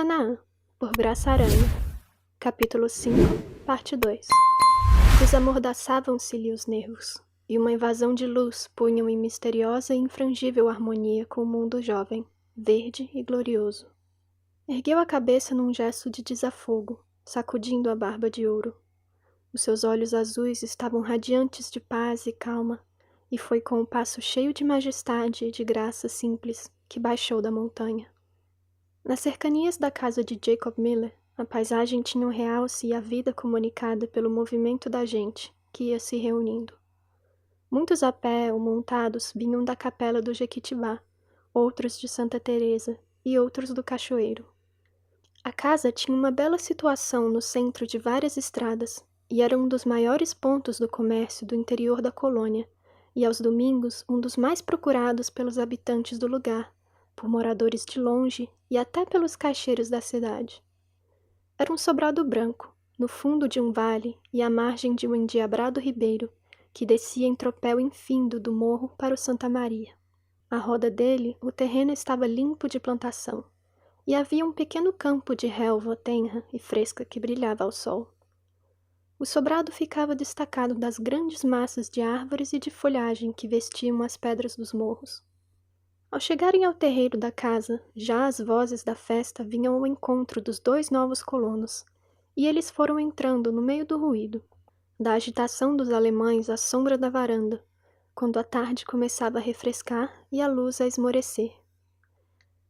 Canaã, por Graça Aranha. Capítulo 5, parte 2. Desamordaçavam-se-lhe os nervos, e uma invasão de luz punham em misteriosa e infrangível harmonia com o mundo jovem, verde e glorioso. Ergueu a cabeça num gesto de desafogo, sacudindo a barba de ouro. Os seus olhos azuis estavam radiantes de paz e calma, e foi com o passo cheio de majestade e de graça simples que baixou da montanha. Nas cercanias da casa de Jacob Miller, a paisagem tinha um realce e a vida comunicada pelo movimento da gente, que ia se reunindo. Muitos a pé ou montados vinham da capela do Jequitibá, outros de Santa Teresa e outros do Cachoeiro. A casa tinha uma bela situação no centro de várias estradas e era um dos maiores pontos do comércio do interior da colônia, e aos domingos um dos mais procurados pelos habitantes do lugar, por moradores de longe e até pelos caixeiros da cidade. Era um sobrado branco, no fundo de um vale e à margem de um endiabrado ribeiro, que descia em tropel infindo do morro para o Santa Maria. À roda dele, o terreno estava limpo de plantação, e havia um pequeno campo de relva tenra e fresca que brilhava ao sol. O sobrado ficava destacado das grandes massas de árvores e de folhagem que vestiam as pedras dos morros. Ao chegarem ao terreiro da casa, já as vozes da festa vinham ao encontro dos dois novos colonos, e eles foram entrando no meio do ruído, da agitação dos alemães à sombra da varanda, quando a tarde começava a refrescar e a luz a esmorecer.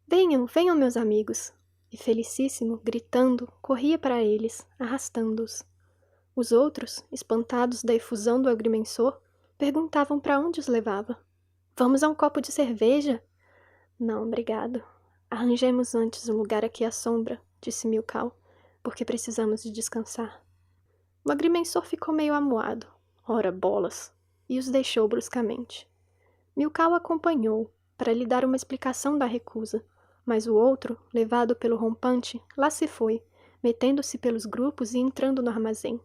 Venham, venham, meus amigos! E Felicíssimo, gritando, corria para eles, arrastando-os. Os outros, espantados da efusão do agrimensor, perguntavam para onde os levava. Vamos a um copo de cerveja? Não, obrigado. Arranjemos antes um lugar aqui à sombra, disse Milkau, porque precisamos de descansar. O agrimensor ficou meio amuado. Ora bolas! E os deixou bruscamente. Milkau acompanhou, para lhe dar uma explicação da recusa, mas o outro, levado pelo rompante, lá se foi, metendo-se pelos grupos e entrando no armazém.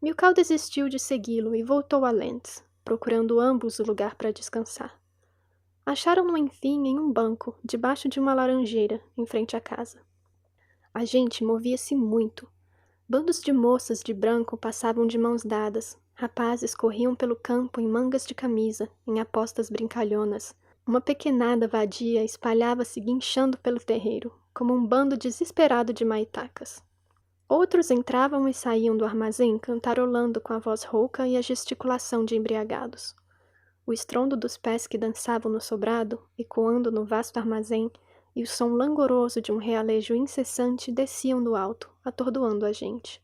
Milkau desistiu de segui-lo e voltou a Lentz, procurando ambos o lugar para descansar. Acharam-no, enfim, em um banco, debaixo de uma laranjeira, em frente à casa. A gente movia-se muito. Bandos de moças de branco passavam de mãos dadas, rapazes corriam pelo campo em mangas de camisa, em apostas brincalhonas. Uma pequenada vadia espalhava-se guinchando pelo terreiro, como um bando desesperado de maitacas. Outros entravam e saíam do armazém cantarolando com a voz rouca e a gesticulação de embriagados. O estrondo dos pés que dançavam no sobrado, ecoando no vasto armazém, e o som langoroso de um realejo incessante desciam do alto, atordoando a gente.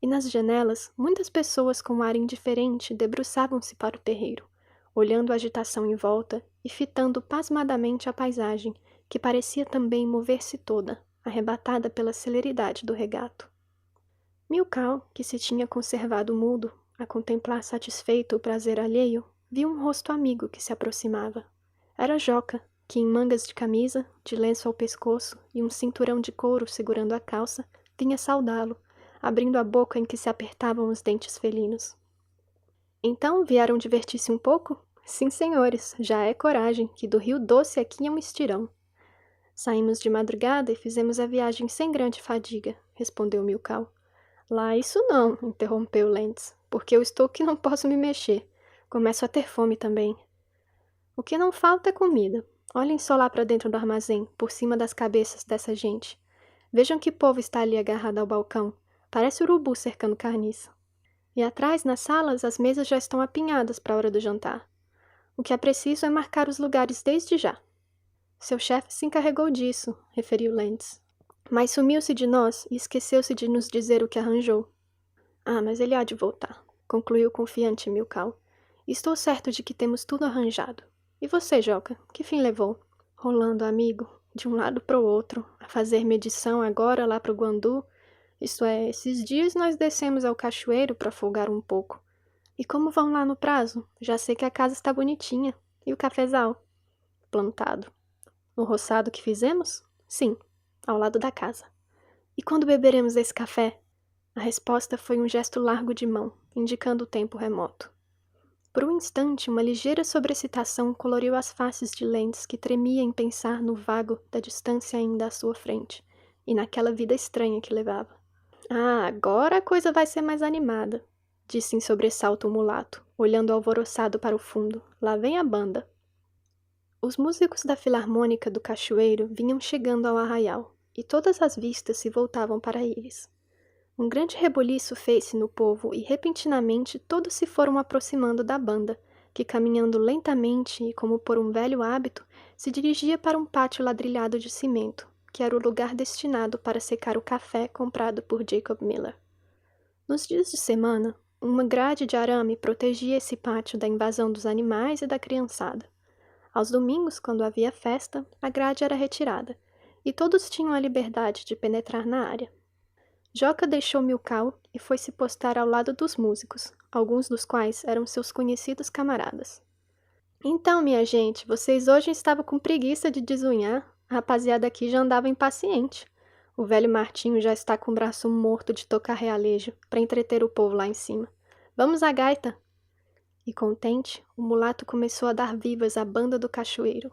E nas janelas, muitas pessoas com ar indiferente debruçavam-se para o terreiro, olhando a agitação em volta e fitando pasmadamente a paisagem, que parecia também mover-se toda, arrebatada pela celeridade do regato. Milkau, que se tinha conservado mudo, a contemplar satisfeito o prazer alheio, viu um rosto amigo que se aproximava. Era Joca, que em mangas de camisa, de lenço ao pescoço e um cinturão de couro segurando a calça, vinha saudá-lo, abrindo a boca em que se apertavam os dentes felinos. Então vieram divertir-se um pouco? Sim, senhores, já é coragem, que do Rio Doce aqui é um estirão. Saímos de madrugada e fizemos a viagem sem grande fadiga, respondeu Milkau. Lá isso não, interrompeu Lentz, porque eu estou que não posso me mexer. Começo a ter fome também. O que não falta é comida. Olhem só lá para dentro do armazém, por cima das cabeças dessa gente. Vejam que povo está ali agarrado ao balcão. Parece urubu cercando carniça. E atrás, nas salas, as mesas já estão apinhadas para a hora do jantar. O que é preciso é marcar os lugares desde já. Seu chefe se encarregou disso, referiu Lentz. Mas sumiu-se de nós e esqueceu-se de nos dizer o que arranjou. Ah, mas ele há de voltar, concluiu confiante Milkau. Estou certo de que temos tudo arranjado. E você, Joca, que fim levou? Rolando, amigo, de um lado para o outro, a fazer medição agora lá para o Guandu. Isto é, esses dias nós descemos ao cachoeiro para folgar um pouco. E como vão lá no prazo? Já sei que a casa está bonitinha. E o cafezal? Plantado. No roçado que fizemos? Sim, ao lado da casa. E quando beberemos esse café? A resposta foi um gesto largo de mão, indicando o tempo remoto. Por um instante, uma ligeira sobrecitação coloriu as faces de Lentz, que tremia em pensar no vago da distância ainda à sua frente, e naquela vida estranha que levava. Ah, agora a coisa vai ser mais animada, disse em sobressalto o mulato, olhando alvoroçado para o fundo. Lá vem a banda. Os músicos da Filarmônica do Cachoeiro vinham chegando ao arraial, e todas as vistas se voltavam para eles. Um grande reboliço fez-se no povo e repentinamente todos se foram aproximando da banda, que caminhando lentamente e como por um velho hábito, se dirigia para um pátio ladrilhado de cimento, que era o lugar destinado para secar o café comprado por Jacob Miller. Nos dias de semana, uma grade de arame protegia esse pátio da invasão dos animais e da criançada. Aos domingos, quando havia festa, a grade era retirada, e todos tinham a liberdade de penetrar na área. Joca deixou Milkau e foi se postar ao lado dos músicos, alguns dos quais eram seus conhecidos camaradas. Então, minha gente, vocês hoje estavam com preguiça de desunhar? A rapaziada aqui já andava impaciente. O velho Martinho já está com o braço morto de tocar realejo para entreter o povo lá em cima. Vamos à gaita! E contente, o mulato começou a dar vivas à banda do cachoeiro.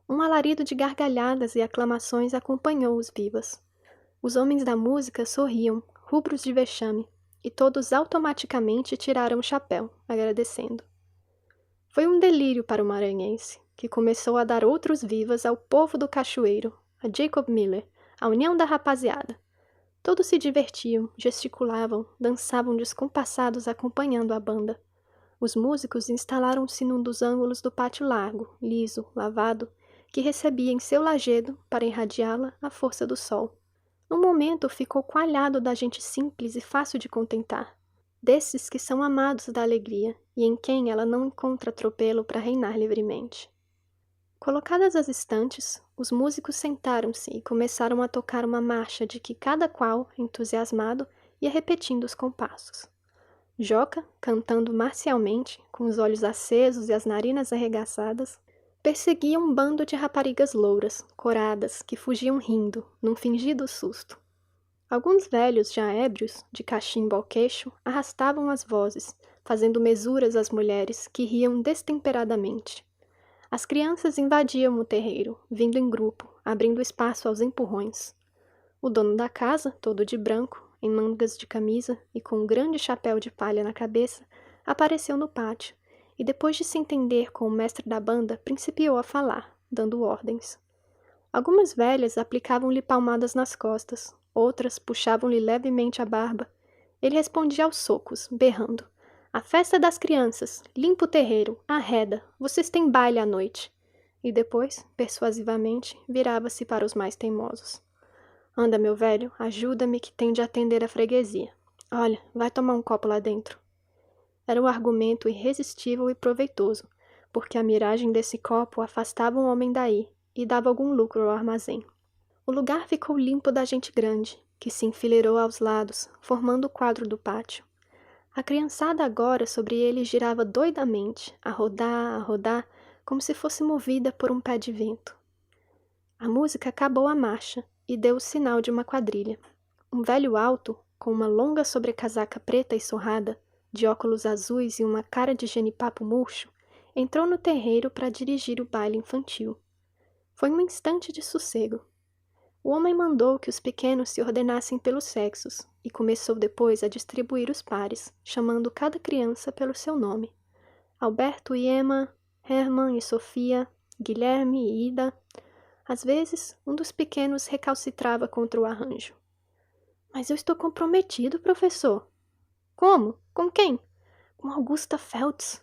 Um alarido de gargalhadas e aclamações acompanhou os vivas. Os homens da música sorriam, rubros de vexame, e todos automaticamente tiraram o chapéu, agradecendo. Foi um delírio para o maranhense, que começou a dar outros vivas ao povo do cachoeiro, a Jacob Miller, a união da rapaziada. Todos se divertiam, gesticulavam, dançavam descompassados acompanhando a banda. Os músicos instalaram-se num dos ângulos do pátio largo, liso, lavado, que recebia em seu lajedo, para irradiá-la, a força do sol. No momento ficou coalhado da gente simples e fácil de contentar, desses que são amados da alegria e em quem ela não encontra atropelo para reinar livremente. Colocadas as estantes, os músicos sentaram-se e começaram a tocar uma marcha de que cada qual, entusiasmado, ia repetindo os compassos. Joca, cantando marcialmente, com os olhos acesos e as narinas arregaçadas, perseguia um bando de raparigas louras, coradas, que fugiam rindo, num fingido susto. Alguns velhos, já ébrios, de cachimbo ao queixo, arrastavam as vozes, fazendo mesuras às mulheres, que riam destemperadamente. As crianças invadiam o terreiro, vindo em grupo, abrindo espaço aos empurrões. O dono da casa, todo de branco, em mangas de camisa e com um grande chapéu de palha na cabeça, apareceu no pátio, e depois de se entender com o mestre da banda, principiou a falar, dando ordens. Algumas velhas aplicavam-lhe palmadas nas costas, outras puxavam-lhe levemente a barba. Ele respondia aos socos, berrando: "A festa das crianças! Limpa o terreiro! Arreda! Vocês têm baile à noite!" E depois, persuasivamente, virava-se para os mais teimosos. "Anda, meu velho, ajuda-me que tem de atender a freguesia. Olha, vai tomar um copo lá dentro." Era um argumento irresistível e proveitoso, porque a miragem desse copo afastava um homem daí e dava algum lucro ao armazém. O lugar ficou limpo da gente grande, que se enfileirou aos lados, formando o quadro do pátio. A criançada agora sobre ele girava doidamente, a rodar, como se fosse movida por um pé de vento. A música acabou a marcha e deu o sinal de uma quadrilha. Um velho alto, com uma longa sobrecasaca preta e surrada, de óculos azuis e uma cara de genipapo murcho, entrou no terreiro para dirigir o baile infantil. Foi um instante de sossego. O homem mandou que os pequenos se ordenassem pelos sexos e começou depois a distribuir os pares, chamando cada criança pelo seu nome. Alberto e Emma, Herman e Sofia, Guilherme e Ida. Às vezes, um dos pequenos recalcitrava contra o arranjo. "Mas eu estou comprometido, professor." "Como? Com quem?" "Com Augusta Feltz."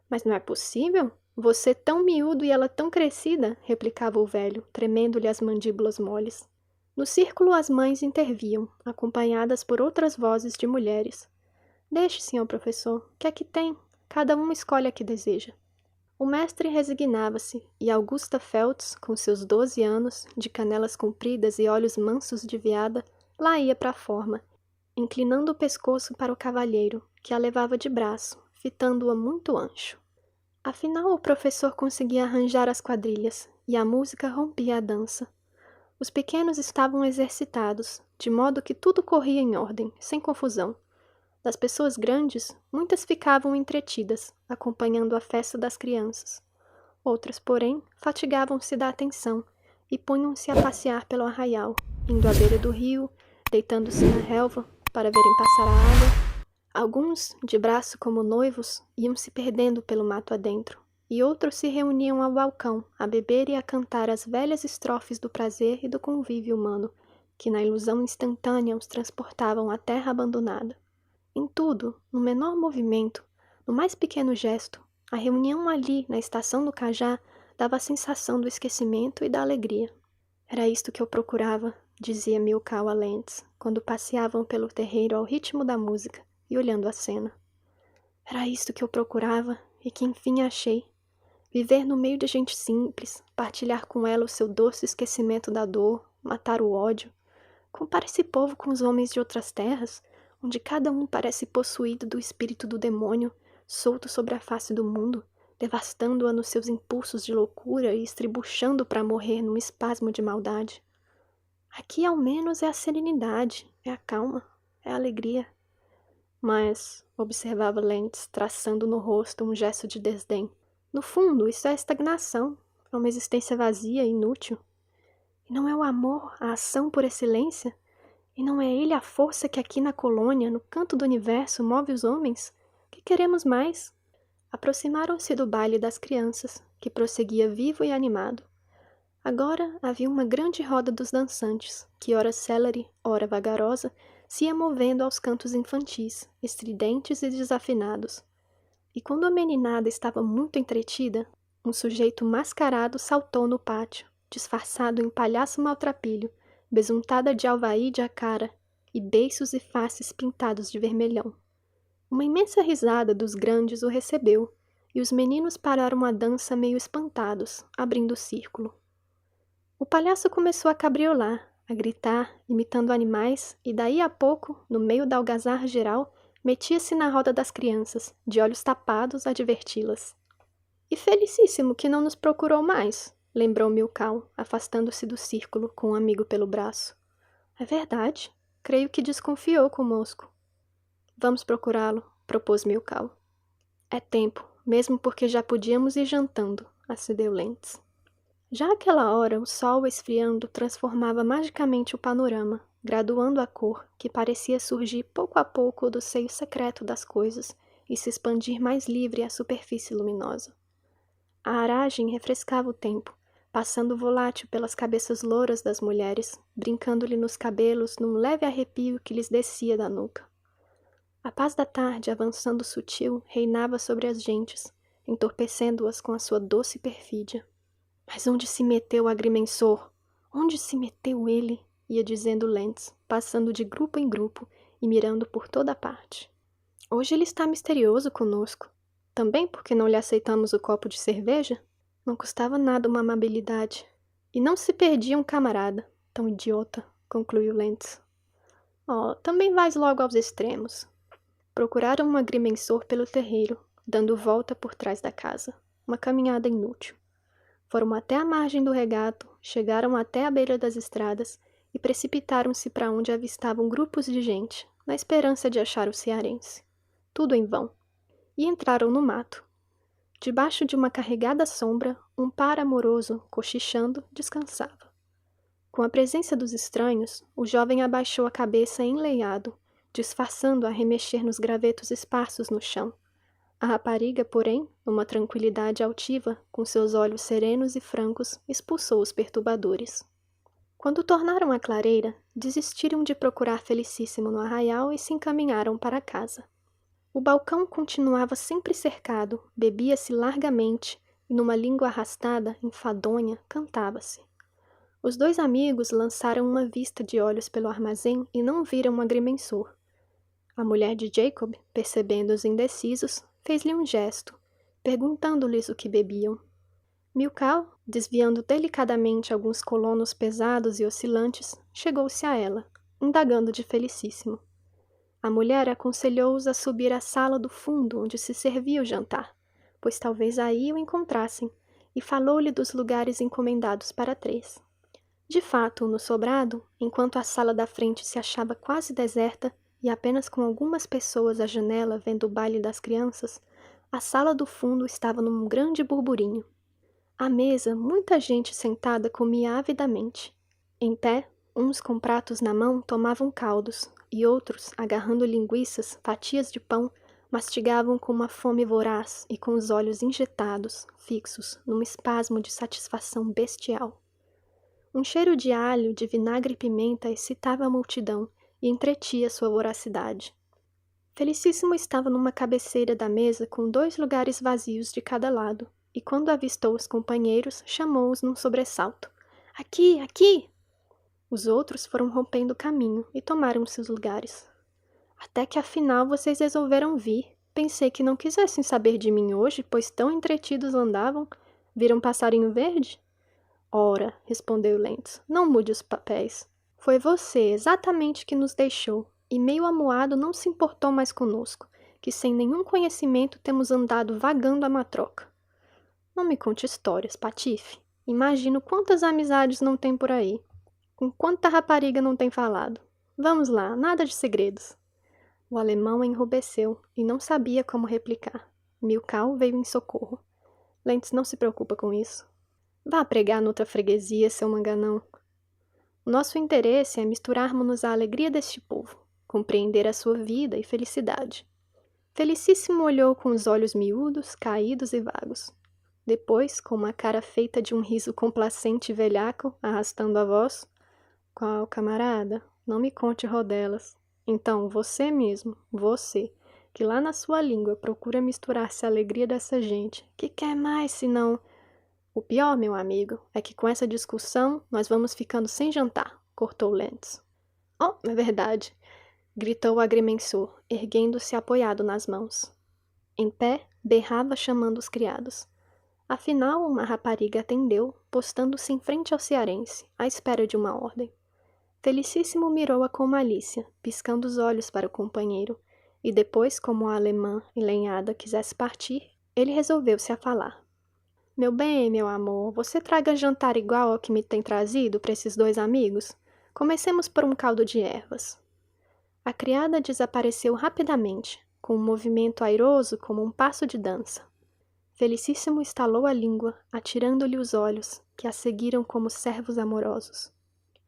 "Mas não é possível? Você tão miúdo e ela tão crescida," replicava o velho, tremendo-lhe as mandíbulas moles. No círculo as mães interviam, acompanhadas por outras vozes de mulheres. "Deixe, senhor professor, o que é que tem? Cada um escolhe a que deseja." O mestre resignava-se, e Augusta Feltz, com seus 12 anos, de canelas compridas e olhos mansos de veada, lá ia para a forma, inclinando o pescoço para o cavalheiro, que a levava de braço, fitando-a muito ancho. Afinal, o professor conseguia arranjar as quadrilhas, e a música rompia a dança. Os pequenos estavam exercitados, de modo que tudo corria em ordem, sem confusão. Das pessoas grandes, muitas ficavam entretidas, acompanhando a festa das crianças. Outras, porém, fatigavam-se da atenção e punham-se a passear pelo arraial, indo à beira do rio, deitando-se na relva para verem passar a água. Alguns, de braço como noivos, iam se perdendo pelo mato adentro, e outros se reuniam ao balcão, a beber e a cantar as velhas estrofes do prazer e do convívio humano, que na ilusão instantânea os transportavam à terra abandonada. Em tudo, no menor movimento, no mais pequeno gesto, a reunião ali, na estação do Cajá, dava a sensação do esquecimento e da alegria. Era isto que eu procurava, dizia Milkau a Lentz, quando passeavam pelo terreiro ao ritmo da música e olhando a cena. Era isto que eu procurava e que enfim achei. Viver no meio de gente simples, partilhar com ela o seu doce esquecimento da dor, matar o ódio. Compara esse povo com os homens de outras terras, onde cada um parece possuído do espírito do demônio, solto sobre a face do mundo, devastando-a nos seus impulsos de loucura e estribuchando para morrer num espasmo de maldade. Aqui ao menos é a serenidade, é a calma, é a alegria. Mas, observava Lentz, traçando no rosto um gesto de desdém, no fundo isso é estagnação, é uma existência vazia e inútil. E não é o amor, a ação por excelência? E não é ele a força que aqui na colônia, no canto do universo, move os homens? Que queremos mais? Aproximaram-se do baile das crianças, que prosseguia vivo e animado. Agora havia uma grande roda dos dançantes, que ora célere, ora vagarosa, se ia movendo aos cantos infantis, estridentes e desafinados. E quando a meninada estava muito entretida, um sujeito mascarado saltou no pátio, disfarçado em palhaço maltrapilho, besuntada de alvaíde à cara, e beiços e faces pintados de vermelhão. Uma imensa risada dos grandes o recebeu, e os meninos pararam a dança meio espantados, abrindo o círculo. O palhaço começou a cabriolar, a gritar, imitando animais, e daí a pouco, no meio da algazarra geral, metia-se na roda das crianças, de olhos tapados, a diverti-las. E felicíssimo que não nos procurou mais, lembrou Milkau, afastando-se do círculo com um amigo pelo braço. É verdade. Creio que desconfiou conosco. Vamos procurá-lo, propôs Milkau. É tempo, mesmo porque já podíamos ir jantando, acedeu Lentz. Já àquela hora, o sol esfriando transformava magicamente o panorama, graduando a cor, que parecia surgir pouco a pouco do seio secreto das coisas e se expandir mais livre à superfície luminosa. A aragem refrescava o tempo, passando volátil pelas cabeças louras das mulheres, brincando-lhe nos cabelos num leve arrepio que lhes descia da nuca. A paz da tarde, avançando sutil, reinava sobre as gentes, entorpecendo-as com a sua doce perfídia. Mas onde se meteu o agrimensor? Onde se meteu ele? Ia dizendo Lentz, passando de grupo em grupo e mirando por toda parte. Hoje ele está misterioso conosco. Também porque não lhe aceitamos o copo de cerveja? Não custava nada uma amabilidade. E não se perdia um camarada, tão idiota, concluiu Lentz. Oh, também vais logo aos extremos. Procuraram um agrimensor pelo terreiro, dando volta por trás da casa. Uma caminhada inútil. Foram até a margem do regato, chegaram até a beira das estradas e precipitaram-se para onde avistavam grupos de gente, na esperança de achar o cearense. Tudo em vão. E entraram no mato. Debaixo de uma carregada sombra, um par amoroso, cochichando, descansava. Com a presença dos estranhos, o jovem abaixou a cabeça enleiado, disfarçando a remexer nos gravetos esparsos no chão. A rapariga, porém, numa tranquilidade altiva, com seus olhos serenos e francos, expulsou os perturbadores. Quando tornaram à clareira, desistiram de procurar Felicíssimo no arraial e se encaminharam para casa. O balcão continuava sempre cercado, bebia-se largamente, e numa língua arrastada, enfadonha, cantava-se. Os dois amigos lançaram uma vista de olhos pelo armazém e não viram o agrimensor. A mulher de Jacob, percebendo-os indecisos, fez-lhe um gesto, perguntando-lhes o que bebiam. Milkau, desviando delicadamente alguns colonos pesados e oscilantes, chegou-se a ela, indagando de Felicíssimo. A mulher aconselhou-os a subir à sala do fundo onde se servia o jantar, pois talvez aí o encontrassem, e falou-lhe dos lugares encomendados para 3. De fato, no sobrado, enquanto a sala da frente se achava quase deserta, e apenas com algumas pessoas à janela vendo o baile das crianças, a sala do fundo estava num grande burburinho. À mesa, muita gente sentada comia avidamente. Em pé, Uns com pratos na mão tomavam caldos, e outros, agarrando linguiças, fatias de pão, mastigavam com uma fome voraz e com os olhos injetados, fixos, num espasmo de satisfação bestial. Um cheiro de alho, de vinagre e pimenta excitava a multidão e entretia sua voracidade. Felicíssimo estava numa cabeceira da mesa com 2 lugares vazios de cada lado, e quando avistou os companheiros, chamou-os num sobressalto. Aqui, aqui! Os outros foram rompendo o caminho e tomaram seus lugares. Até que afinal vocês resolveram vir. Pensei que não quisessem saber de mim hoje, pois tão entretidos andavam. Viram passarinho verde? Ora, respondeu Lentz, não mude os papéis. Foi você exatamente que nos deixou, e meio amuado não se importou mais conosco, que sem nenhum conhecimento temos andado vagando a matroca. Não me conte histórias, patife. Imagino quantas amizades não tem por aí. Com quanta rapariga não tem falado. Vamos lá, nada de segredos. O alemão enrubesceu e não sabia como replicar. Milkau veio em socorro. Lentz não se preocupa com isso. Vá pregar noutra freguesia, seu manganão. O nosso interesse é misturarmos-nos à alegria deste povo, compreender a sua vida e felicidade. Felicíssimo olhou com os olhos miúdos, caídos e vagos. Depois, com uma cara feita de um riso complacente e velhaco, arrastando a voz, qual, camarada? Não me conte rodelas. Então, você mesmo, você, que lá na sua língua procura misturar-se à alegria dessa gente, que quer mais senão... O pior, meu amigo, é que com essa discussão nós vamos ficando sem jantar, cortou Lentz. Oh, é verdade, gritou o agrimensor, erguendo-se apoiado nas mãos. Em pé, berrava chamando os criados. Afinal, uma rapariga atendeu, postando-se em frente ao cearense, à espera de uma ordem. Felicíssimo mirou-a com malícia, piscando os olhos para o companheiro, e depois, como a alemã, enlenhada, quisesse partir, ele resolveu-se a falar. Meu bem, meu amor, você traga jantar igual ao que me tem trazido para esses 2 amigos? Comecemos por um caldo de ervas. A criada desapareceu rapidamente, com um movimento airoso como um passo de dança. Felicíssimo estalou a língua, atirando-lhe os olhos, que a seguiram como servos amorosos.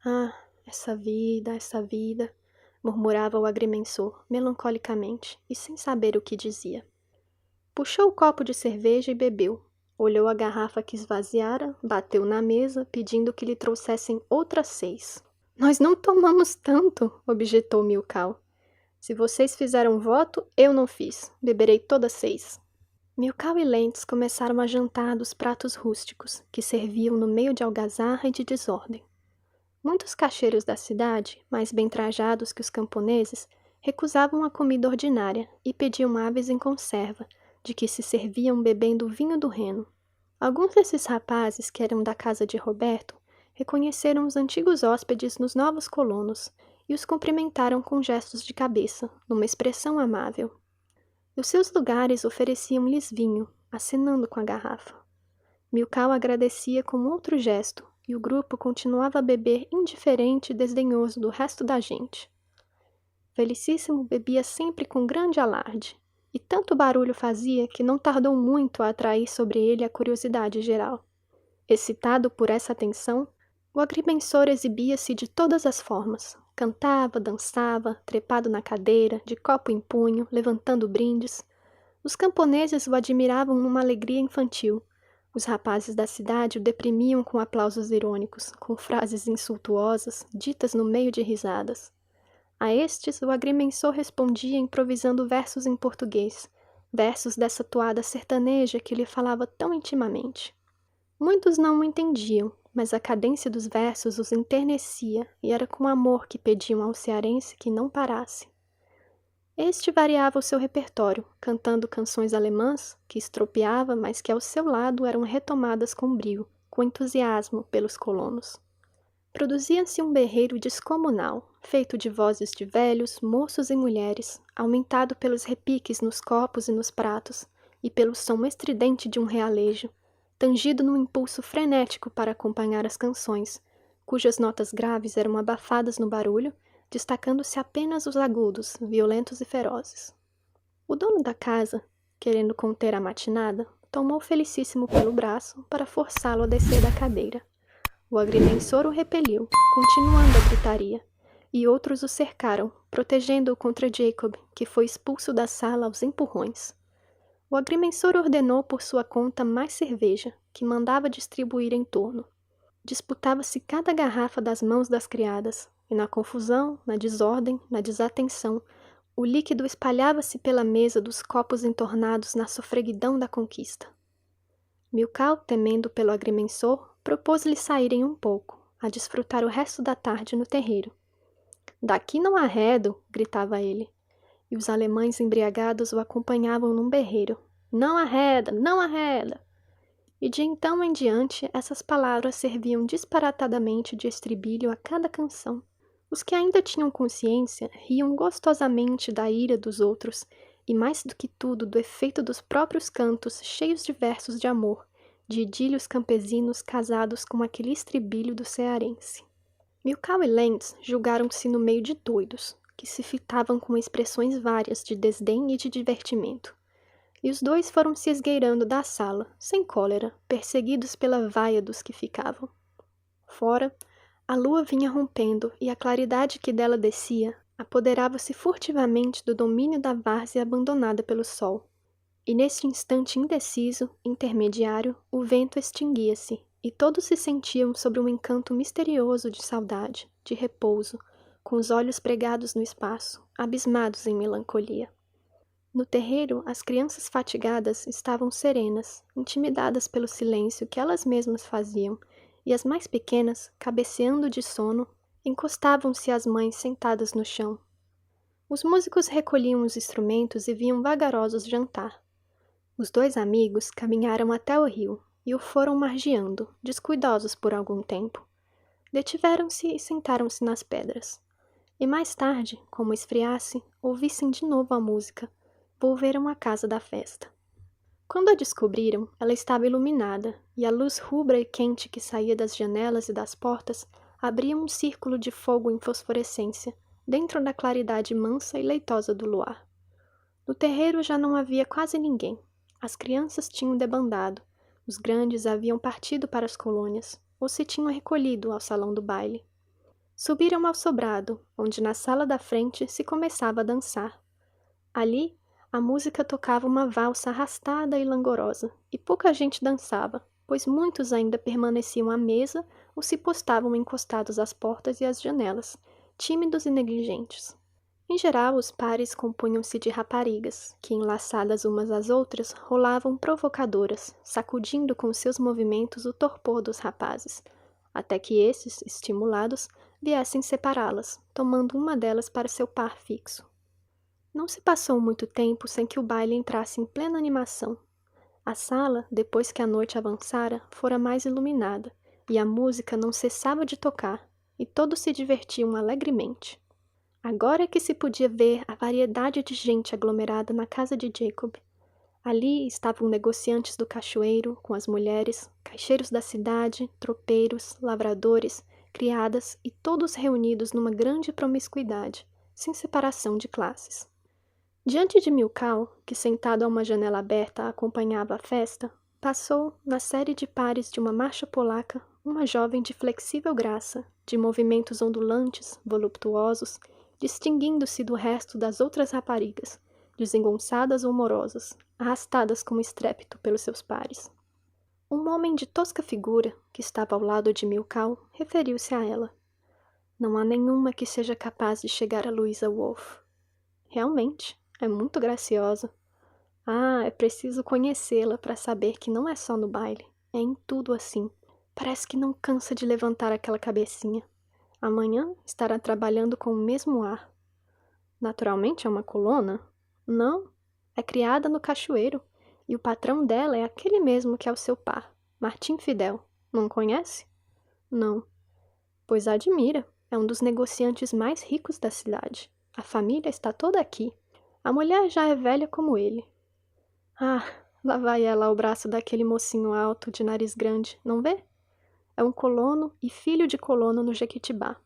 Ah, essa vida, murmurava o agrimensor, melancolicamente, e sem saber o que dizia. Puxou o copo de cerveja e bebeu. Olhou a garrafa que esvaziara, bateu na mesa, pedindo que lhe trouxessem outras 6. Nós não tomamos tanto, objetou Milkau. Se vocês fizeram voto, eu não fiz. Beberei todas 6. Milkau e Lentz começaram a jantar dos pratos rústicos, que serviam no meio de algazarra e de desordem. Muitos caixeiros da cidade, mais bem trajados que os camponeses, recusavam a comida ordinária e pediam aves em conserva, de que se serviam bebendo o vinho do Reno. Alguns desses rapazes, que eram da casa de Roberto, reconheceram os antigos hóspedes nos novos colonos e os cumprimentaram com gestos de cabeça, numa expressão amável. Os seus lugares ofereciam-lhes vinho, acenando com a garrafa. Milkau agradecia com outro gesto, e o grupo continuava a beber indiferente e desdenhoso do resto da gente. Felicíssimo bebia sempre com grande alarde, e tanto barulho fazia que não tardou muito a atrair sobre ele a curiosidade geral. Excitado por essa atenção, o agrimensor exibia-se de todas as formas. Cantava, dançava, trepado na cadeira, de copo em punho, levantando brindes. Os camponeses o admiravam numa alegria infantil. Os rapazes da cidade o deprimiam com aplausos irônicos, com frases insultuosas, ditas no meio de risadas. A estes, o agrimensor respondia improvisando versos em português, versos dessa toada sertaneja que lhe falava tão intimamente. Muitos não o entendiam, mas a cadência dos versos os enternecia e era com amor que pediam ao cearense que não parasse. Este variava o seu repertório, cantando canções alemãs, que estropiava, mas que ao seu lado eram retomadas com brio, com entusiasmo pelos colonos. Produzia-se um berreiro descomunal, feito de vozes de velhos, moços e mulheres, aumentado pelos repiques nos copos e nos pratos, e pelo som estridente de um realejo, tangido num impulso frenético para acompanhar as canções, cujas notas graves eram abafadas no barulho, destacando-se apenas os agudos, violentos e ferozes. O dono da casa, querendo conter a matinada, tomou Felicíssimo pelo braço para forçá-lo a descer da cadeira. O agrimensor o repeliu, continuando a gritaria, e outros o cercaram, protegendo-o contra Jacob, que foi expulso da sala aos empurrões. O agrimensor ordenou por sua conta mais cerveja, que mandava distribuir em torno. Disputava-se cada garrafa das mãos das criadas, e na confusão, na desordem, na desatenção, o líquido espalhava-se pela mesa dos copos entornados na sofreguidão da conquista. Milkau, temendo pelo agrimensor, propôs-lhe saírem um pouco, a desfrutar o resto da tarde no terreiro. Daqui não arredo, gritava ele, e os alemães embriagados o acompanhavam num berreiro. Não arreda, não arreda! E de então em diante, essas palavras serviam disparatadamente de estribilho a cada canção. Os que ainda tinham consciência riam gostosamente da ira dos outros, e mais do que tudo do efeito dos próprios cantos cheios de versos de amor, de idílios campesinos casados com aquele estribilho do cearense. Milkau e Lentz julgaram-se no meio de doidos, que se fitavam com expressões várias de desdém e de divertimento. E os dois foram se esgueirando da sala, sem cólera, perseguidos pela vaia dos que ficavam. Fora, a lua vinha rompendo e a claridade que dela descia apoderava-se furtivamente do domínio da várzea abandonada pelo sol. E nesse instante indeciso, intermediário, o vento extinguia-se, e todos se sentiam sob um encanto misterioso de saudade, de repouso, com os olhos pregados no espaço, abismados em melancolia. No terreiro, as crianças fatigadas estavam serenas, intimidadas pelo silêncio que elas mesmas faziam, e as mais pequenas, cabeceando de sono, encostavam-se às mães sentadas no chão. Os músicos recolhiam os instrumentos e vinham vagarosos jantar. Os dois amigos caminharam até o rio e o foram margeando, descuidosos por algum tempo. Detiveram-se e sentaram-se nas pedras. E mais tarde, como esfriasse, ouvissem de novo a música, volveram à casa da festa. Quando a descobriram, ela estava iluminada, e a luz rubra e quente que saía das janelas e das portas abria um círculo de fogo em fosforescência, dentro da claridade mansa e leitosa do luar. No terreiro já não havia quase ninguém. As crianças tinham debandado, os grandes haviam partido para as colônias, ou se tinham recolhido ao salão do baile. Subiram ao sobrado, onde na sala da frente se começava a dançar. Ali, a música tocava uma valsa arrastada e langorosa, e pouca gente dançava, pois muitos ainda permaneciam à mesa ou se postavam encostados às portas e às janelas, tímidos e negligentes. Em geral, os pares compunham-se de raparigas, que, enlaçadas umas às outras, rolavam provocadoras, sacudindo com seus movimentos o torpor dos rapazes, até que esses, estimulados, viessem separá-las, tomando uma delas para seu par fixo. Não se passou muito tempo sem que o baile entrasse em plena animação. A sala, depois que a noite avançara, fora mais iluminada, e a música não cessava de tocar, e todos se divertiam alegremente. Agora é que se podia ver a variedade de gente aglomerada na casa de Jacob. Ali estavam negociantes do cachoeiro, com as mulheres, caixeiros da cidade, tropeiros, lavradores, criadas e todos reunidos numa grande promiscuidade, sem separação de classes. Diante de Milkau, que sentado a uma janela aberta acompanhava a festa, passou, na série de pares de uma marcha polaca, uma jovem de flexível graça, de movimentos ondulantes, voluptuosos, distinguindo-se do resto das outras raparigas, desengonçadas ou morosas, arrastadas com estrépito pelos seus pares. Um homem de tosca figura, que estava ao lado de Milkau, referiu-se a ela. Não há nenhuma que seja capaz de chegar a Louisa Wolff. Realmente, é muito graciosa. Ah, é preciso conhecê-la para saber que não é só no baile, é em tudo assim. Parece que não cansa de levantar aquela cabecinha. Amanhã estará trabalhando com o mesmo ar. Naturalmente é uma colona? Não, é criada no cachoeiro, e o patrão dela é aquele mesmo que é o seu par, Martim Fidel. Não conhece? Não. Pois admira, é um dos negociantes mais ricos da cidade. A família está toda aqui. A mulher já é velha como ele. Ah, lá vai ela ao braço daquele mocinho alto, de nariz grande, não vê? É um colono e filho de colono no Jequitibá.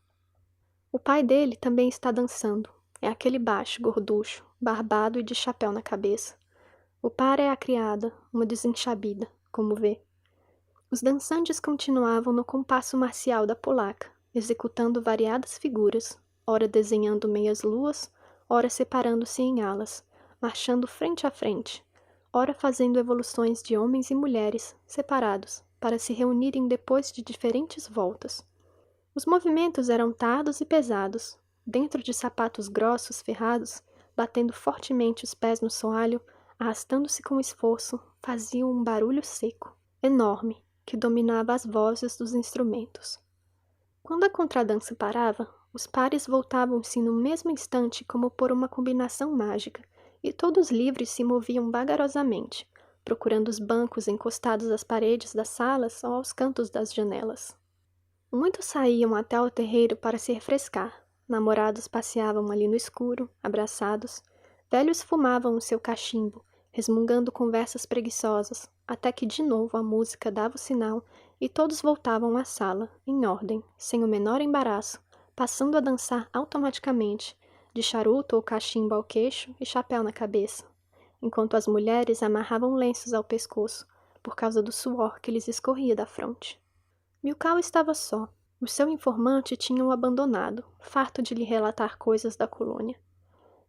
O pai dele também está dançando. É aquele baixo, gorducho, barbado e de chapéu na cabeça. O par é a criada, uma desenxabida, como vê. Os dançantes continuavam no compasso marcial da polaca, executando variadas figuras, ora desenhando meias-luas, ora separando-se em alas, marchando frente a frente, ora fazendo evoluções de homens e mulheres, separados, para se reunirem depois de diferentes voltas. Os movimentos eram tardos e pesados, dentro de sapatos grossos, ferrados, batendo fortemente os pés no soalho, arrastando-se com esforço, faziam um barulho seco, enorme, que dominava as vozes dos instrumentos. Quando a contradança parava, os pares voltavam-se no mesmo instante como por uma combinação mágica, e todos livres se moviam vagarosamente, procurando os bancos encostados às paredes das salas ou aos cantos das janelas. Muitos saíam até ao terreiro para se refrescar, namorados passeavam ali no escuro, abraçados, velhos fumavam o seu cachimbo, resmungando conversas preguiçosas, até que de novo a música dava o sinal e todos voltavam à sala, em ordem, sem o menor embaraço, passando a dançar automaticamente, de charuto ou cachimbo ao queixo e chapéu na cabeça, enquanto as mulheres amarravam lenços ao pescoço, por causa do suor que lhes escorria da fronte. Milkau estava só. O seu informante tinha o abandonado, farto de lhe relatar coisas da colônia.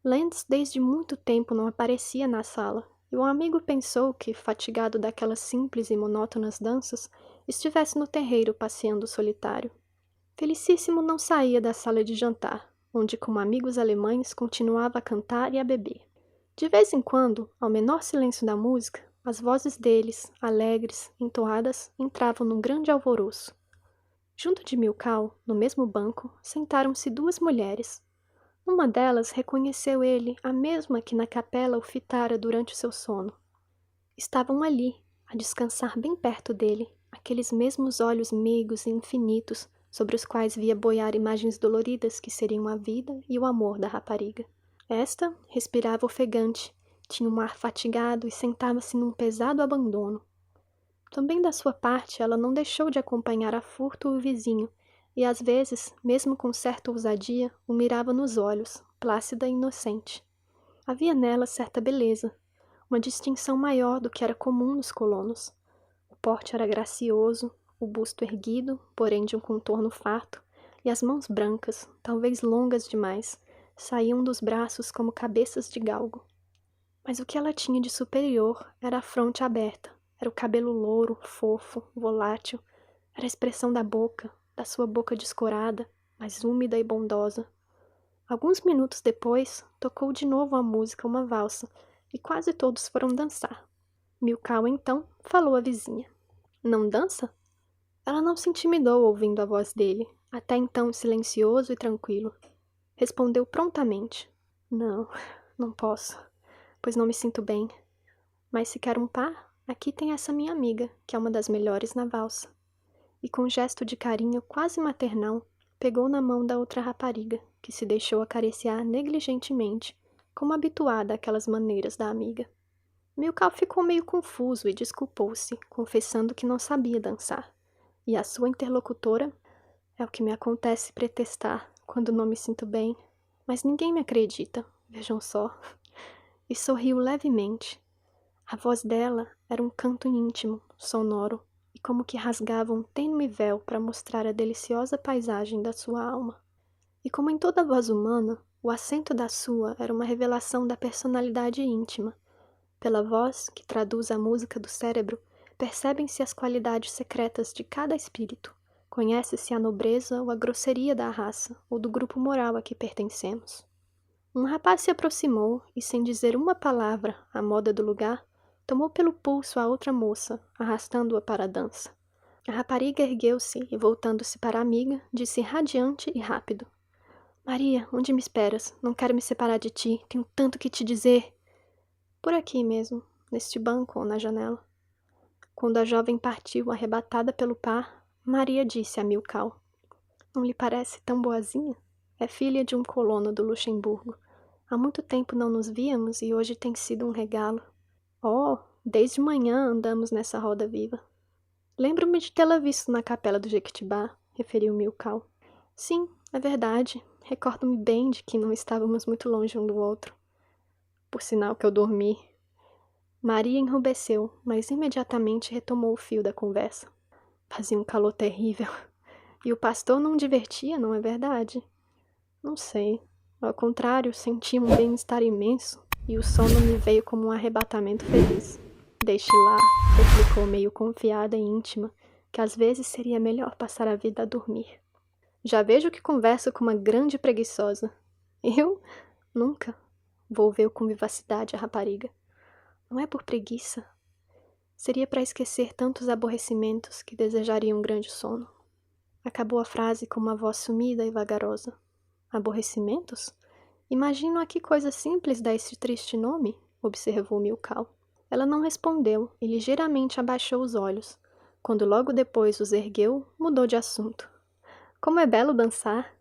Lentz desde muito tempo não aparecia na sala, e o amigo pensou que, fatigado daquelas simples e monótonas danças, estivesse no terreiro passeando solitário. Felicíssimo não saía da sala de jantar, onde com amigos alemães continuava a cantar e a beber. De vez em quando, ao menor silêncio da música, as vozes deles, alegres, entoadas, entravam num grande alvoroço. Junto de Milkau, no mesmo banco, sentaram-se duas mulheres. Uma delas reconheceu ele a mesma que na capela o fitara durante o seu sono. Estavam ali, a descansar bem perto dele, aqueles mesmos olhos meigos e infinitos sobre os quais via boiar imagens doloridas que seriam a vida e o amor da rapariga. Esta respirava ofegante, tinha um ar fatigado e sentava-se num pesado abandono. Também da sua parte ela não deixou de acompanhar a furto o vizinho, e às vezes, mesmo com certa ousadia, o mirava nos olhos, plácida e inocente. Havia nela certa beleza, uma distinção maior do que era comum nos colonos. O porte era gracioso, o busto erguido, porém de um contorno farto, e as mãos brancas, talvez longas demais, saíam dos braços como cabeças de galgo. Mas o que ela tinha de superior era a fronte aberta, era o cabelo louro, fofo, volátil, era a expressão da sua boca descorada, mas úmida e bondosa. Alguns minutos depois, tocou de novo a música uma valsa, e quase todos foram dançar. Milkau, então, falou à vizinha. Não dança? Ela não se intimidou ouvindo a voz dele, até então silencioso e tranquilo. Respondeu prontamente. Não, não posso, pois não me sinto bem. Mas se quer um par, aqui tem essa minha amiga, que é uma das melhores na valsa. E com um gesto de carinho quase maternal, pegou na mão da outra rapariga, que se deixou acariciar negligentemente, como habituada àquelas maneiras da amiga. Milkau ficou meio confuso e desculpou-se, confessando que não sabia dançar. E a sua interlocutora, é o que me acontece pretextar quando não me sinto bem, mas ninguém me acredita, vejam só. E sorriu levemente. A voz dela era um canto íntimo, sonoro, e como que rasgava um tênue véu para mostrar a deliciosa paisagem da sua alma. E como em toda voz humana, o acento da sua era uma revelação da personalidade íntima. Pela voz, que traduz a música do cérebro, percebem-se as qualidades secretas de cada espírito. Conhece-se a nobreza ou a grosseria da raça ou do grupo moral a que pertencemos. Um rapaz se aproximou e, sem dizer uma palavra à moda do lugar, tomou pelo pulso a outra moça, arrastando-a para a dança. A rapariga ergueu-se e, voltando-se para a amiga, disse radiante e rápido. Maria, onde me esperas? Não quero me separar de ti, tenho tanto que te dizer. Por aqui mesmo, neste banco ou na janela. Quando a jovem partiu arrebatada pelo par, Maria disse a Milkau. Não lhe parece tão boazinha? É filha de um colono do Luxemburgo. Há muito tempo não nos víamos e hoje tem sido um regalo. Oh, desde manhã andamos nessa roda viva. Lembro-me de tê-la visto na capela do Jequitibá, referiu Milkau. Sim, é verdade. Recordo-me bem de que não estávamos muito longe um do outro. Por sinal que eu dormi. Maria enrubesceu, mas imediatamente retomou o fio da conversa. Fazia um calor terrível. E o pastor não divertia, não é verdade? Não sei. Ao contrário, senti um bem-estar imenso e o sono me veio como um arrebatamento feliz. Deixe lá, replicou meio confiada e íntima, que às vezes seria melhor passar a vida a dormir. Já vejo que converso com uma grande preguiçosa. Eu? Nunca. Volveu com vivacidade a rapariga. Não é por preguiça. Seria para esquecer tantos aborrecimentos que desejaria um grande sono. Acabou a frase com uma voz sumida e vagarosa. Aborrecimentos? Imagino a que coisa simples dá esse triste nome, observou Milkau. Ela não respondeu e ligeiramente abaixou os olhos. Quando logo depois os ergueu, mudou de assunto. Como é belo dançar!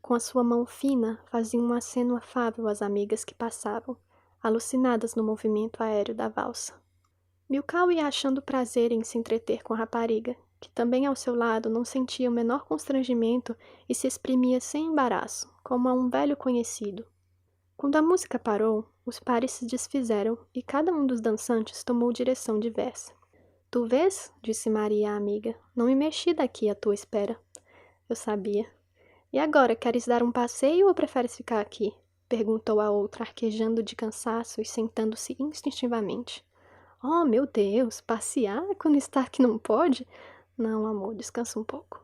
Com a sua mão fina, fazia um aceno afável às amigas que passavam, alucinadas no movimento aéreo da valsa. Milkau ia achando prazer em se entreter com a rapariga, que também ao seu lado não sentia o menor constrangimento e se exprimia sem embaraço, como a um velho conhecido. Quando a música parou, os pares se desfizeram e cada um dos dançantes tomou direção diversa. Tu vês? Disse Maria à amiga. Não me mexi daqui à tua espera. Eu sabia. E agora, queres dar um passeio ou preferes ficar aqui? Perguntou a outra, arquejando de cansaço e sentando-se instintivamente. Oh, meu Deus, passear quando Stark não pode? Não, amor, descansa um pouco.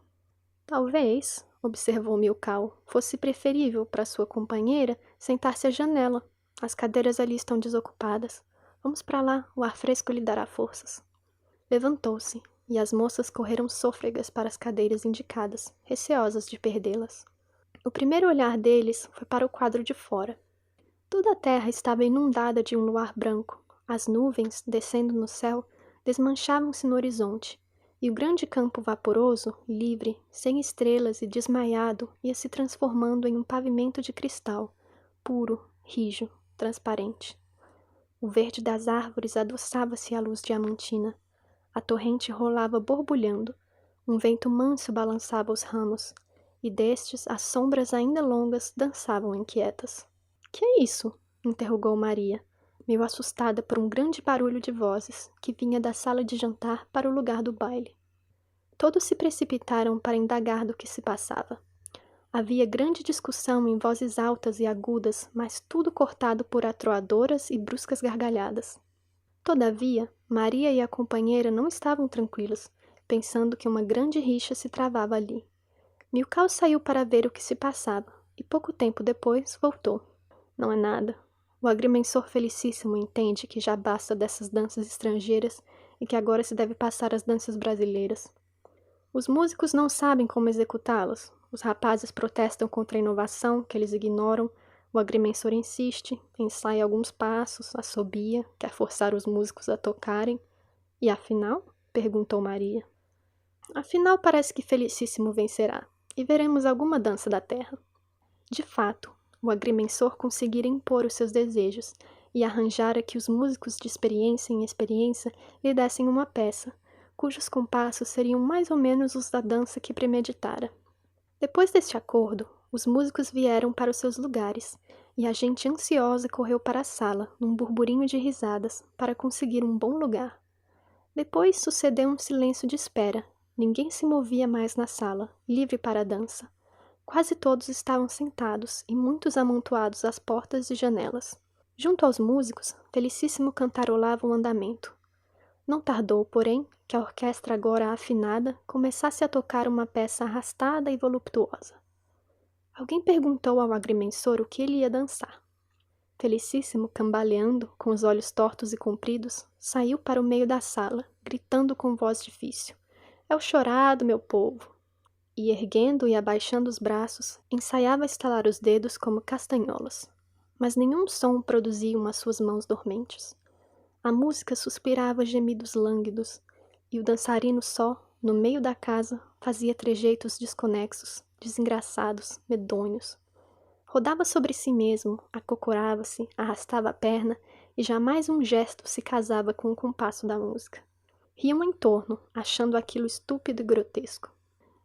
Talvez, observou Milkau, fosse preferível para sua companheira sentar-se à janela. As cadeiras ali estão desocupadas. Vamos para lá, o ar fresco lhe dará forças. Levantou-se, e as moças correram sôfregas para as cadeiras indicadas, receosas de perdê-las. O primeiro olhar deles foi para o quadro de fora. Toda a terra estava inundada de um luar branco. As nuvens, descendo no céu, desmanchavam-se no horizonte, e o grande campo vaporoso, livre, sem estrelas e desmaiado, ia se transformando em um pavimento de cristal, puro, rijo, transparente. O verde das árvores adoçava-se à luz diamantina. A torrente rolava borbulhando, um vento manso balançava os ramos, e destes as sombras ainda longas dançavam inquietas. Que é isso? Interrogou Maria, meio assustada por um grande barulho de vozes que vinha da sala de jantar para o lugar do baile. Todos se precipitaram para indagar do que se passava. Havia grande discussão em vozes altas e agudas, mas tudo cortado por atroadoras e bruscas gargalhadas. Todavia, Maria e a companheira não estavam tranquilos, pensando que uma grande rixa se travava ali. Milkau saiu para ver o que se passava, e pouco tempo depois voltou. Não é nada. O agrimensor felicíssimo entende que já basta dessas danças estrangeiras e que agora se deve passar às danças brasileiras. Os músicos não sabem como executá-las. Os rapazes protestam contra a inovação, que eles ignoram. O agrimensor insiste, ensaia alguns passos, assobia, quer forçar os músicos a tocarem. E afinal? Perguntou Maria. Afinal, parece que Felicíssimo vencerá, e veremos alguma dança da terra. De fato, o agrimensor conseguira impor os seus desejos e arranjara que os músicos de experiência em experiência lhe dessem uma peça, cujos compassos seriam mais ou menos os da dança que premeditara. Depois deste acordo, os músicos vieram para os seus lugares, e a gente ansiosa correu para a sala, num burburinho de risadas, para conseguir um bom lugar. Depois sucedeu um silêncio de espera. Ninguém se movia mais na sala, livre para a dança. Quase todos estavam sentados e muitos amontoados às portas e janelas. Junto aos músicos, Felicíssimo cantarolava um andamento. Não tardou, porém, que a orquestra agora afinada começasse a tocar uma peça arrastada e voluptuosa. Alguém perguntou ao agrimensor o que ele ia dançar. Felicíssimo, cambaleando, com os olhos tortos e compridos, saiu para o meio da sala, gritando com voz difícil. É o chorado, meu povo! E, erguendo e abaixando os braços, ensaiava estalar os dedos como castanholas. Mas nenhum som produziam as suas mãos dormentes. A música suspirava gemidos lânguidos, e o dançarino só, no meio da casa, fazia trejeitos desconexos, desengraçados, medonhos. Rodava sobre si mesmo, acocorava-se, arrastava a perna, e jamais um gesto se casava com o compasso da música. Riam em torno, achando aquilo estúpido e grotesco.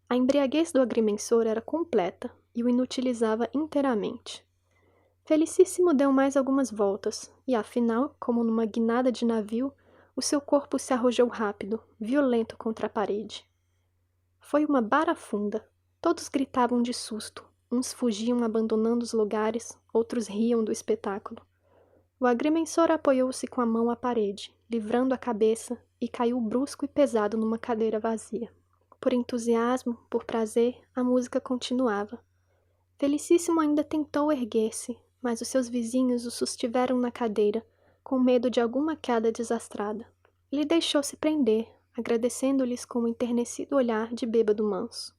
A embriaguez do agrimensor era completa e o inutilizava inteiramente. Felicíssimo deu mais algumas voltas, e afinal, como numa guinada de navio, o seu corpo se arrojou rápido, violento contra a parede. Foi uma barafunda. Todos gritavam de susto. Uns fugiam abandonando os lugares, outros riam do espetáculo. O agrimensor apoiou-se com a mão à parede, livrando a cabeça, e caiu brusco e pesado numa cadeira vazia. Por entusiasmo, por prazer, a música continuava. Felicíssimo ainda tentou erguer-se, mas os seus vizinhos o sustiveram na cadeira, com medo de alguma queda desastrada. Ele deixou-se prender, agradecendo-lhes com um enternecido olhar de bêbado manso.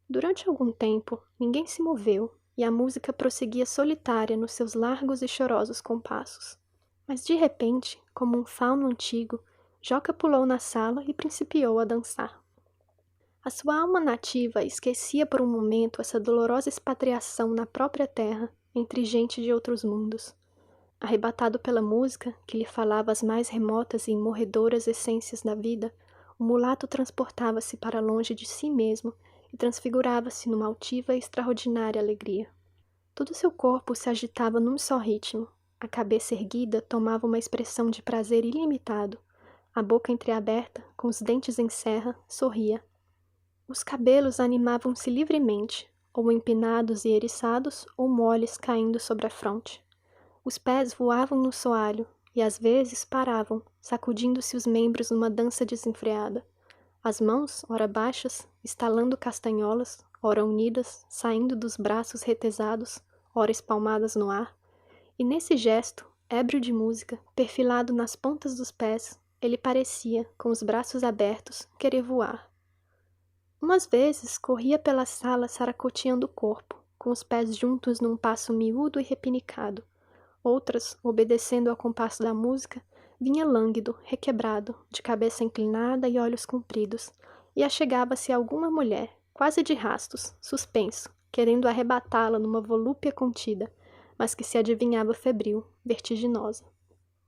Durante algum tempo, ninguém se moveu, e a música prosseguia solitária nos seus largos e chorosos compassos. Mas de repente, como um fauno antigo, Joca pulou na sala e principiou a dançar. A sua alma nativa esquecia por um momento essa dolorosa expatriação na própria terra, entre gente de outros mundos. Arrebatado pela música, que lhe falava as mais remotas e imorredoras essências da vida, o mulato transportava-se para longe de si mesmo e transfigurava-se numa altiva e extraordinária alegria. Todo seu corpo se agitava num só ritmo. A cabeça erguida tomava uma expressão de prazer ilimitado. A boca entreaberta, com os dentes em serra, sorria. Os cabelos animavam-se livremente, ou empinados e eriçados, ou moles caindo sobre a fronte. Os pés voavam no soalho, e às vezes paravam, sacudindo-se os membros numa dança desenfreada. As mãos, ora baixas, estalando castanholas, ora unidas, saindo dos braços retesados, ora espalmadas no ar. E nesse gesto, ébrio de música, perfilado nas pontas dos pés, ele parecia, com os braços abertos, querer voar. Umas vezes corria pela sala saracoteando o corpo, com os pés juntos num passo miúdo e repinicado. Outras, obedecendo ao compasso da música, vinha lânguido, requebrado, de cabeça inclinada e olhos compridos, e achegava-se a alguma mulher, quase de rastos, suspenso, querendo arrebatá-la numa volúpia contida, mas que se adivinhava febril, vertiginosa.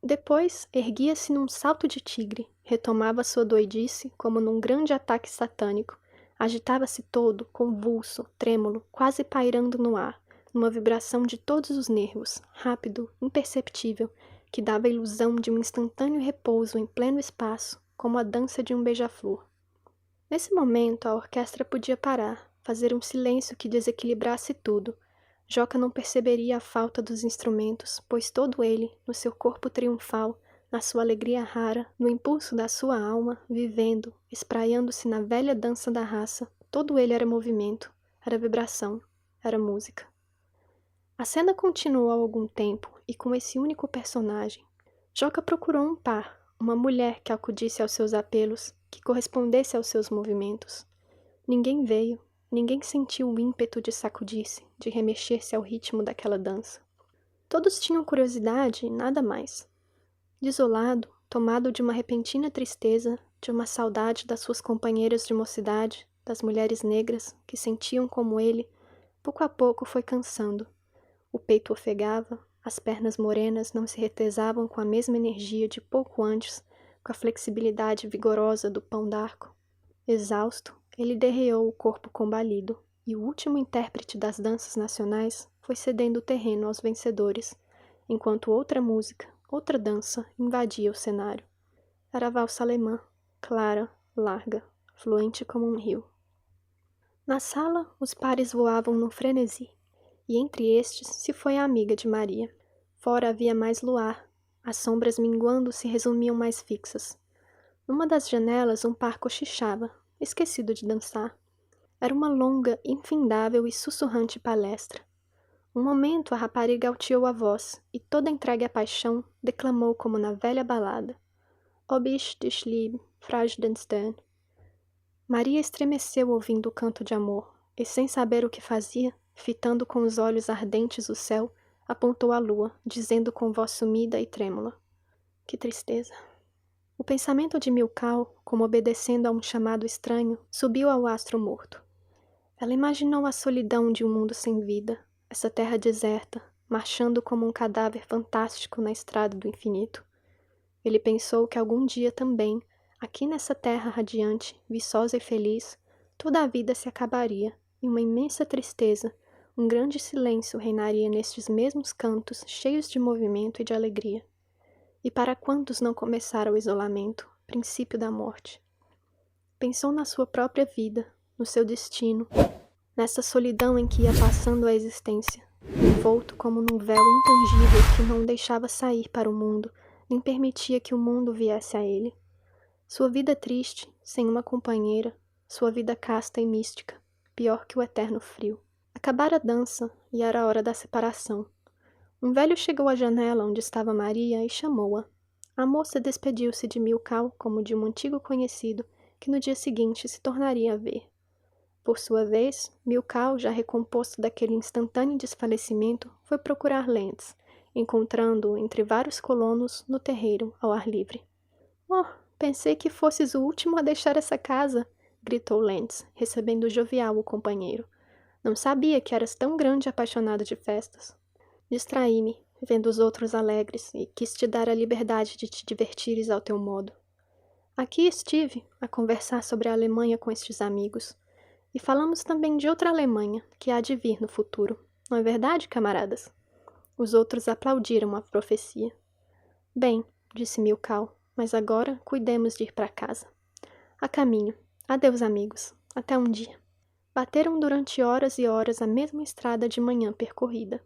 Depois, erguia-se num salto de tigre, retomava sua doidice como num grande ataque satânico, agitava-se todo, convulso, trêmulo, quase pairando no ar, numa vibração de todos os nervos, rápido, imperceptível, que dava a ilusão de um instantâneo repouso em pleno espaço, como a dança de um beija-flor. Nesse momento, a orquestra podia parar, fazer um silêncio que desequilibrasse tudo. Joca não perceberia a falta dos instrumentos, pois todo ele, no seu corpo triunfal, na sua alegria rara, no impulso da sua alma, vivendo, espraiando-se na velha dança da raça, todo ele era movimento, era vibração, era música. A cena continuou algum tempo, e com esse único personagem. Joca procurou um par, uma mulher que acudisse aos seus apelos, que correspondesse aos seus movimentos. Ninguém veio, ninguém sentiu o ímpeto de sacudir-se, de remexer-se ao ritmo daquela dança. Todos tinham curiosidade e nada mais. Desolado, tomado de uma repentina tristeza, de uma saudade das suas companheiras de mocidade, das mulheres negras, que sentiam como ele, pouco a pouco foi cansando. O peito ofegava, as pernas morenas não se retesavam com a mesma energia de pouco antes, com a flexibilidade vigorosa do pão d'arco. Exausto, ele derreou o corpo combalido, e o último intérprete das danças nacionais foi cedendo o terreno aos vencedores, enquanto outra música, outra dança invadia o cenário. Era a valsa alemã, clara, larga, fluente como um rio. Na sala, os pares voavam num frenesi, e entre estes se foi a amiga de Maria. Fora havia mais luar, as sombras minguando se resumiam mais fixas. Numa das janelas um par cochichava, esquecido de dançar. Era uma longa, infindável e sussurrante palestra. Um momento a rapariga alteou a voz, e toda entregue à paixão, declamou como na velha balada. Ob ich dich lieb, frage den Stern. Maria estremeceu ouvindo o canto de amor, e sem saber o que fazia, fitando com os olhos ardentes o céu, apontou à lua, dizendo com voz sumida e trêmula. Que tristeza. O pensamento de Milkau, como obedecendo a um chamado estranho, subiu ao astro morto. Ela imaginou a solidão de um mundo sem vida, essa terra deserta, marchando como um cadáver fantástico na estrada do infinito. Ele pensou que algum dia também, aqui nessa terra radiante, viçosa e feliz, toda a vida se acabaria, e uma imensa tristeza, um grande silêncio reinaria nestes mesmos cantos cheios de movimento e de alegria. E para quantos não começara o isolamento, princípio da morte? pensou na sua própria vida, no seu destino, nessa solidão em que ia passando a existência, envolto como num véu intangível que não o deixava sair para o mundo, nem permitia que o mundo viesse a ele. Sua vida triste, sem uma companheira, sua vida casta e mística, pior que o eterno frio. Acabara a dança e era a hora da separação. Um velho chegou à janela onde estava Maria e chamou-a. A moça despediu-se de Milkau como de um antigo conhecido que no dia seguinte se tornaria a ver. Por sua vez, Milkau, já recomposto daquele instantâneo desfalecimento, foi procurar Lentz, encontrando-o entre vários colonos no terreiro, ao ar livre. — Oh, pensei que fosses o último a deixar essa casa! Gritou Lentz, recebendo jovial o companheiro. Não sabia que eras tão grande e apaixonado de festas. Distraí-me, vendo os outros alegres, e quis te dar a liberdade de te divertires ao teu modo. Aqui estive, a conversar sobre a Alemanha com estes amigos, e falamos também de outra Alemanha, que há de vir no futuro. Não é verdade, camaradas? Os outros aplaudiram a profecia. Bem, disse Milkau, mas agora cuidemos de ir para casa. A caminho. Adeus, amigos. Até um dia. Bateram durante horas e horas a mesma estrada de manhã percorrida.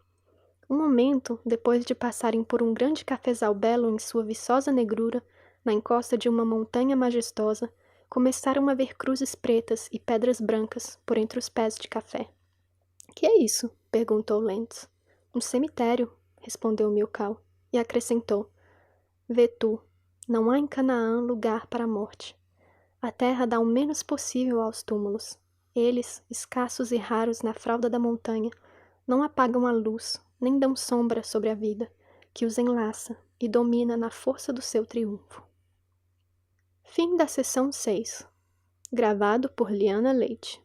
Um momento, depois de passarem por um grande cafezal belo em sua viçosa negrura, na encosta de uma montanha majestosa, começaram a ver cruzes pretas e pedras brancas por entre os pés de café. — Que é isso? — perguntou Lentz. — Um cemitério, respondeu Milkau, e acrescentou: — Vê tu, não há em Canaã lugar para a morte. A terra dá o menos possível aos túmulos. Eles, escassos e raros na fralda da montanha, não apagam a luz, nem dão sombra sobre a vida, que os enlaça e domina na força do seu triunfo. Fim da seção 6. Gravado por Liana Leite.